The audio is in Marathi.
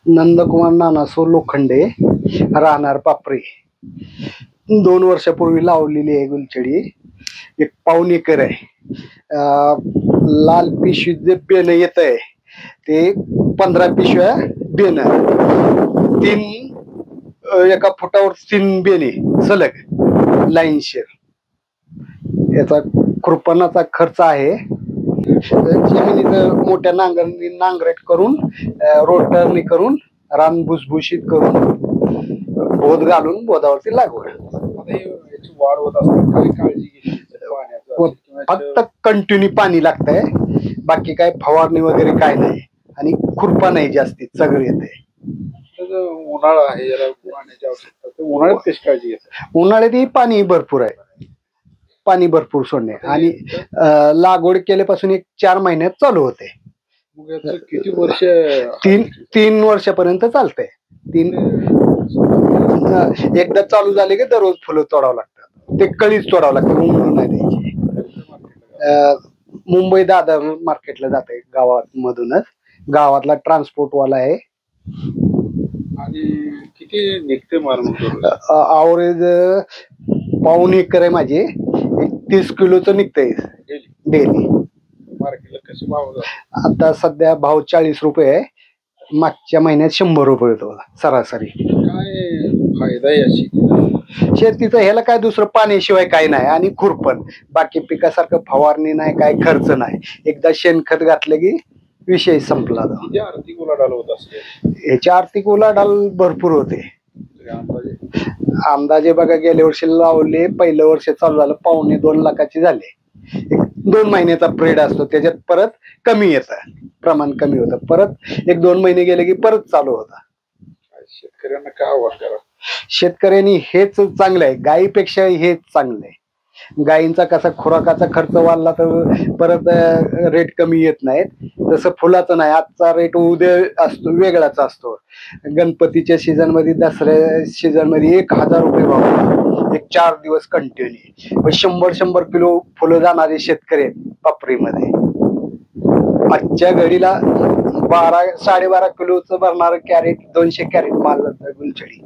नंदकुमार नानासो लोखंडे, राहणार पापरी. 2 वर्षापूर्वी लावलेली आहे गुलछडी. एक पाऊण एकर आहे. लाल पिशवी जे बेन येत आहे ते 15 पिशव्या बेन, तीन एका फुटावर 3 बेने सलग लाईनशीर. याचा खुरपणाचा खर्च आहे. जमिनीत मोठ्या नांगरणी नांगरट करून, रोटरनी करून, रान भुसभुशीत करून, बोध घालून बोधावरती लागवड. वाढ होत असते, काय काळजी घेतली? फक्त कंटिन्यू पाणी लागतंय, बाकी काय फवारणी वगैरे काय नाही, आणि खुरपा नाही जास्ती, सगळं येते. उन्हाळा आहे, याला पाण्याची आवश्यकता. उन्हाळ्यात कशी काळजी घेतात? उन्हाळ्यातही पाणी भरपूर आहे, पाणी भरपूर सोडणे, आणि लागवड केल्यापासून 4 महिन्यात चालू होते. किती वर्ष? 3 वर्षापर्यंत चालतंय. एकदा चालू झाले की दररोज फुलं तोडावं लागतात. ते कळीच तोडावं लागतं, उमरून नाही द्यायची. मुंबई दादर मार्केटला जाते, गावामधूनच. गावातला ट्रान्सपोर्टवाला आहे. आणि किती निघते माल? आवरेज पाऊण एकर आहे माझी. 30 किलोचं निघतंय डेली. मार्केटला कसे भाव? आता सध्या भाव 40 रुपये आहे. मागच्या महिन्यात 100 रुपये होतो सरासरी. काय फायदा या शेतीचं ह्याला काय दुसरं पाण्याशिवाय काय नाही, आणि खुरपण. बाकी पिकासारखं फवारणी नाही, काय खर्च नाही. एकदा शेणखत घातलं की विषय संपला. आर्थिक उलाढाल होत असते. ह्याची आर्थिक उलाढाल भरपूर होते. अंदाजे बघा, गेल्या वर्षी लावले, पहिलं वर्ष चालू झालं 1.25-2 लाखाची झाले. 2 महिन्याचा पिरियड असतो, त्याच्यात परत कमी येतं, प्रमाण कमी होतं. परत 1-2 महिने गेले की परत चालू होतं. शेतकऱ्यांना काय आव्हान करा? शेतकऱ्यांनी हेच चांगलं आहे, गायीपेक्षा हेच चांगलं आहे. गायींचा कसा खुराकाचा खर्च वाढला तर परत रेट कमी येत नाहीत. जसं फुलाचं नाही, आजचा रेट उद्या असतो, वेगळाच असतो. गणपतीच्या सीझन मध्ये, दसऱ्या सीझन मध्ये 1000 रुपये भाव, 4 दिवस कंटिन्यू. 100 किलो फुलं जाणारे शेतकरी आहेत पापरीमध्ये. आजच्या घडीला 12-12.5 किलोचं भरणार कॅरेट, 200 कॅरेट माल गुलछडी.